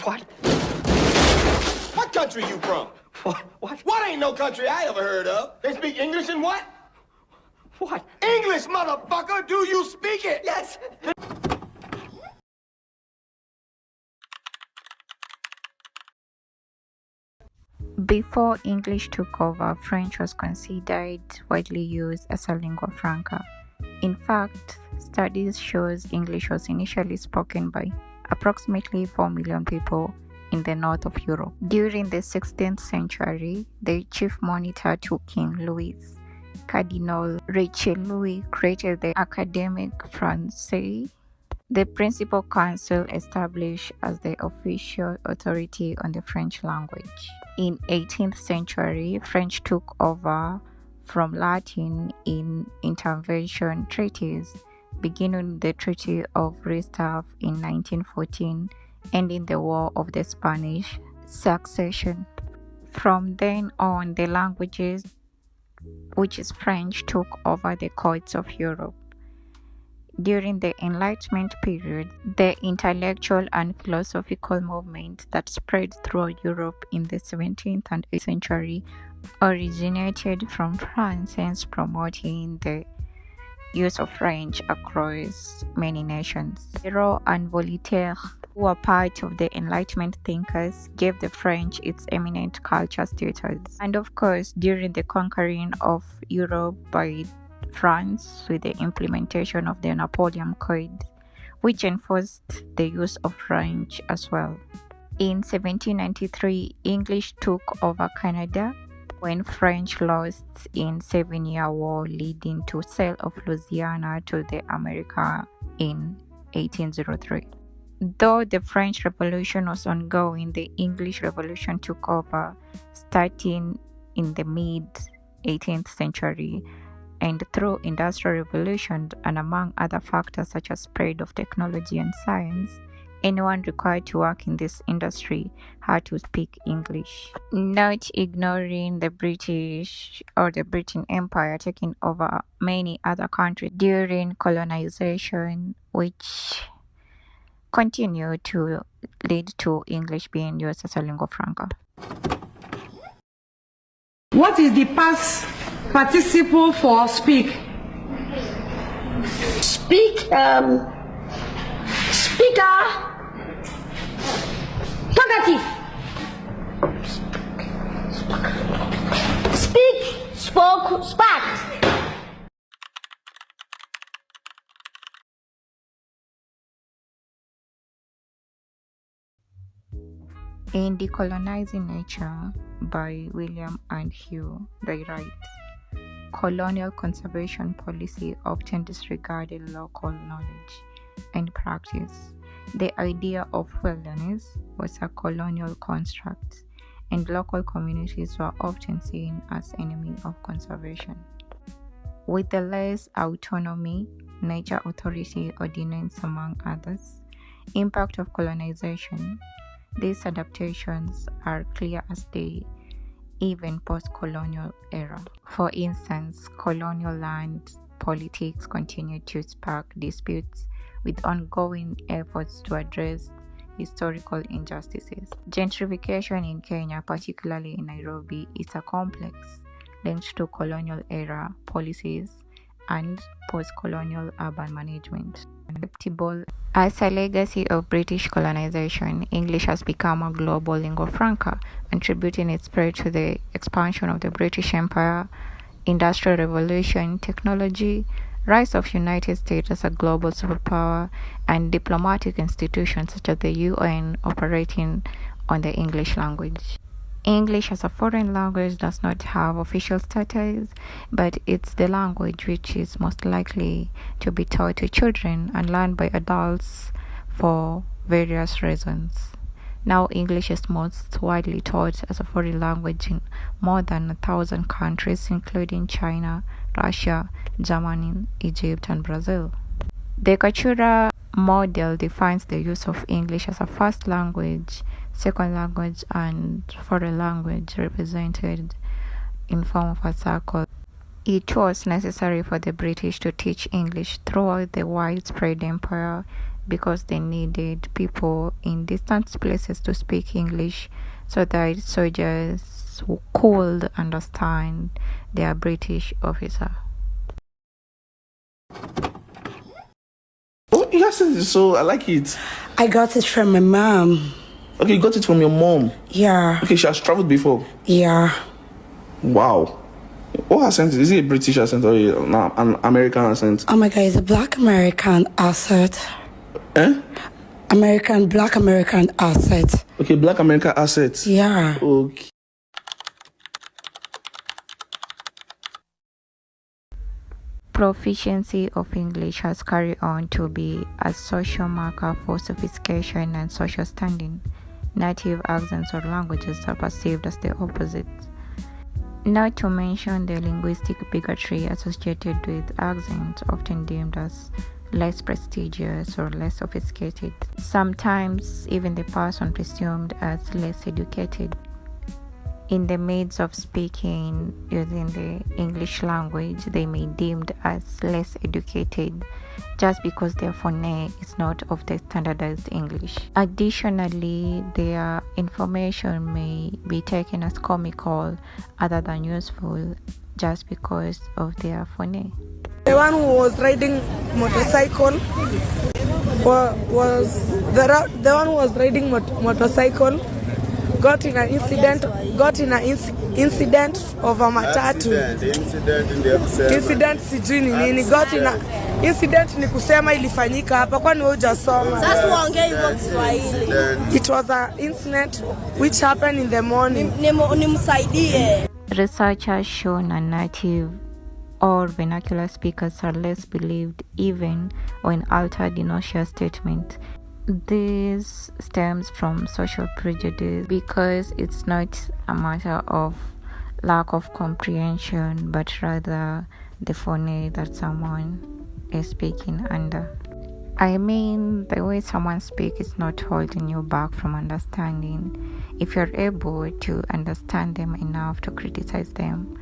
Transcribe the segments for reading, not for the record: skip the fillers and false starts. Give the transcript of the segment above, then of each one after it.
What? What country you from? What? What ain't no country I ever heard of? They speak English and what? What? English, motherfucker! Do you speak it? Yes. Before English took over, French was considered widely used as a lingua franca. In fact, studies shows English was initially spoken by approximately 4 million people in the north of Europe. During the 16th century, the chief monitor to King Louis, Cardinal Richelieu, created the Académie Française, the principal council established as the official authority on the French language. In 18th century, French took over from Latin in intervention treaties, beginning with the Treaty of Restave in 1914, ending the War of the Spanish Succession. From then on, the languages, which is French, took over the courts of Europe. During the Enlightenment period, the intellectual and philosophical movement that spread throughout Europe in the 17th and 18th century originated from France, hence promoting the use of French across many nations. Diderot and Voltaire, who were part of the Enlightenment thinkers, gave the French its eminent culture status. And of course, during the conquering of Europe by France with the implementation of the Napoleon Code, which enforced the use of French as well. In 1793, English took over Canada when French lost in Seven-Year War, leading to sale of Louisiana to the America in 1803. Though the French Revolution was ongoing, the English Revolution took over, starting in the mid-18th century, and through Industrial Revolution and among other factors such as spread of technology and science, anyone required to work in this industry had to speak English. Not ignoring the British or the Britain Empire taking over many other countries during colonization, which continued to lead to English being used as a lingua franca. What is the past participle for speak? Speak, speaker, talkative. Speak, spoke, sparked. In Decolonizing Nature by William and Hugh, they write, colonial conservation policy often disregarded local knowledge and practice. The idea of wilderness was a colonial construct, and local communities were often seen as enemy of conservation. With the less autonomy, nature authority ordinance among others, impact of colonization, these adaptations are clear as day, even post-colonial era. For instance, colonial land politics continued to spark disputes with ongoing efforts to address historical injustices. Gentrification in Kenya, particularly in Nairobi, is a complex linked to colonial era policies and post-colonial urban management. Acceptable. As a legacy of British colonization, English has become a global lingua franca, attributing its spread to the expansion of the British Empire, Industrial Revolution, technology, rise of United States as a global superpower, and diplomatic institutions such as the UN operating on the English language. English as a foreign language does not have official status, but it's the language which is most likely to be taught to children and learned by adults for various reasons. Now, English is most widely taught as a foreign language in more than 1,000 countries, including China, Russia, Germany, Egypt, and Brazil. The Kachura model defines the use of English as a first language, second language, and foreign language, represented in form of a circle. It was necessary for the British to teach English throughout the widespread empire because they needed people in distant places to speak English so that soldiers could understand their British officer. Oh, your accent is so, I like it. I got it from my mom. Okay, you got it from your mom. Yeah. Okay, she has traveled before. Yeah. Wow. What accent is it? A British accent or an American accent? Oh my God, it's a black American accent. Eh? Black American accent. Okay, black American accent. Yeah. Okay. Proficiency of English has carried on to be a social marker for sophistication and social standing. Native accents or languages are perceived as the opposite. Not to mention the linguistic bigotry associated with accents, often deemed as less prestigious or less sophisticated. Sometimes even the person presumed as less educated. In the midst of speaking using the English language, they may be deemed as less educated just because their phoneme is not of the standardized English. Additionally, their information may be taken as comical other than useful just because of their phoneme. The one who was riding motorcycle was the one who was riding motorcycle got in an incident of a matatu. Incident sijui ni nini. Got in a incident ni kusema ilifanyika hapa kwani wewe hujasoma. Sasa uongee hivyo Kiswahili. It was an incident which happened in the morning. Nimsaidie. Research has shown that native or vernacular speakers are less believed even when altered in official statement. This stems from social prejudice because it's not a matter of lack of comprehension but rather the phoneme that someone is speaking under. I mean, the way someone speaks is not holding you back from understanding. If you're able to understand them enough to criticize them,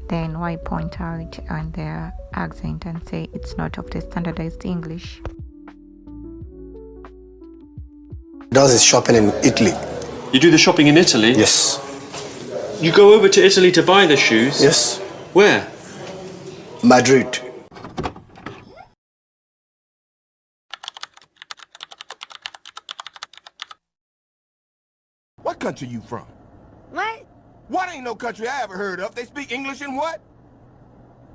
then why point out on their accent and say it's not of the standardized English? Does his shopping in Italy. You do the shopping in Italy? Yes. You go over to Italy to buy the shoes? Yes. Where? Madrid. What country you from? What? What ain't no country I ever heard of? They speak English in what?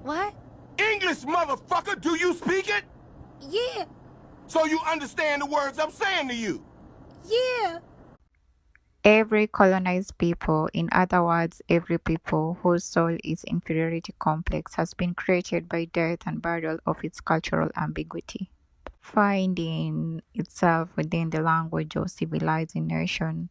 What? English, motherfucker! Do you speak it? Yeah. So you understand the words I'm saying to you? Yeah. Every colonized people, in other words, every people whose soul is inferiority complex, has been created by death and burial of its cultural ambiguity, finding itself within the language of civilizing nation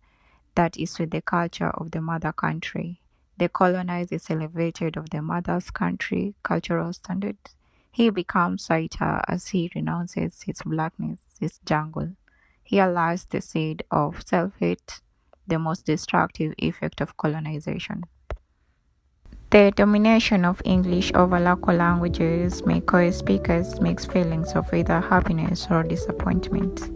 that is with the culture of the mother country. The colonized is elevated of the mother's country cultural standards. He becomes whiter as he renounces his blackness, his jungle. He allows the seed of self-hate, the most destructive effect of colonization. The domination of English over local languages may cause speakers mixed feelings of either happiness or disappointment.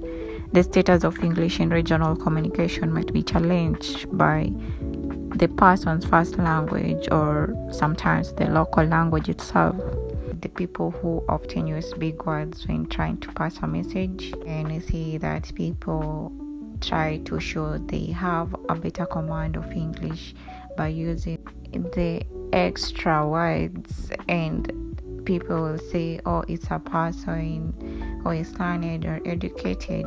The status of English in regional communication might be challenged by the person's first language or sometimes the local language itself. The people who often use big words when trying to pass a message, and we see that people try to show they have a better command of English by using the extra words, and people will say, oh, it's a person who is learned or educated.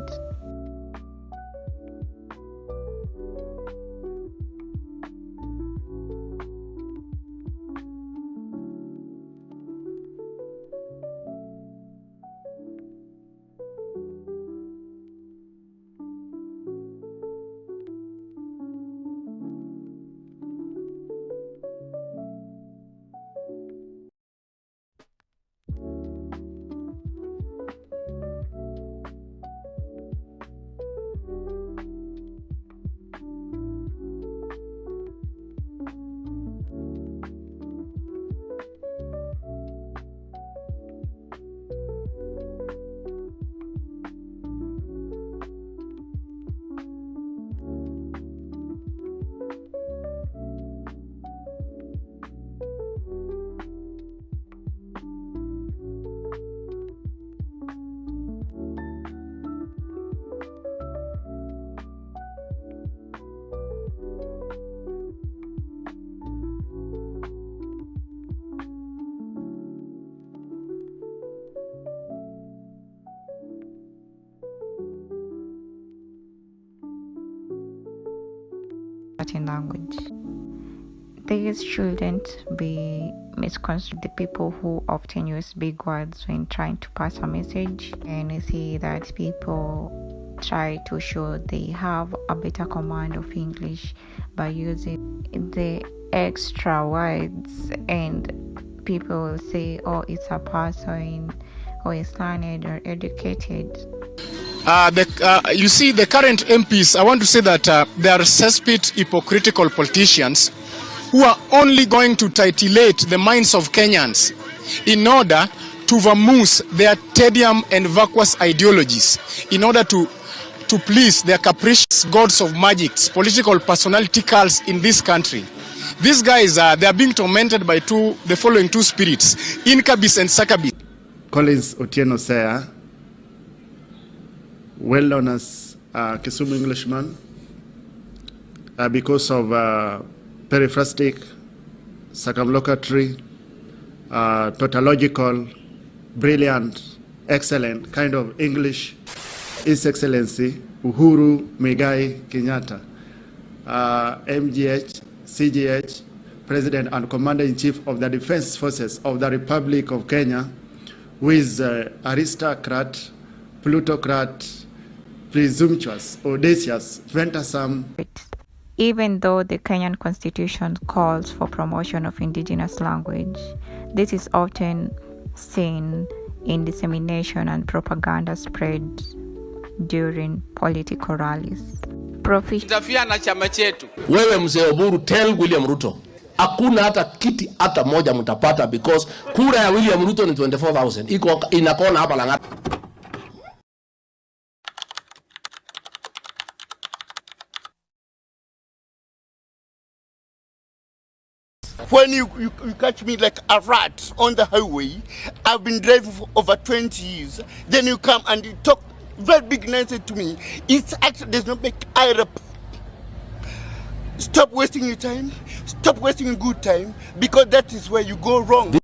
certain language. These shouldn't be misconstrued. The people who often use big words when trying to pass a message, and you see that people try to show they have a better command of English by using the extra words, and people will say, oh, it's a person who is learned or educated. You see, the current MPs, I want to say that they are cesspit hypocritical politicians who are only going to titillate the minds of Kenyans in order to vamoose their tedium and vacuous ideologies, in order to please their capricious gods of magics, political personality cults in this country. These guys, they are being tormented by the following two spirits, incubus and succubus. Collins Otieno Seya, well known as Kisumu Englishman, because of periphrastic, circumlocutory, tautological, brilliant, excellent kind of English. His Excellency Uhuru Muigai Kenyatta, MGH, CGH, President and Commander-in-Chief of the Defense Forces of the Republic of Kenya, who is aristocrat, plutocrat, presumptuous, audacious, venturesome. Even though the Kenyan Constitution calls for promotion of indigenous language, this is often seen in dissemination and propaganda spread during political rallies. Interfere na chama chetu. Wewe mzee Oburu, tell William Ruto, hakuna hata kiti hata moja mtapata, because kura ya William Ruto ni 24,000. Iko inakona hapa Lang'ata. When you catch me like a rat on the highway, I've been driving for over 20 years, then you come and you talk very big nonsense to me. It actually does not make eye up. Stop wasting your time, stop wasting your good time, because that is where you go wrong.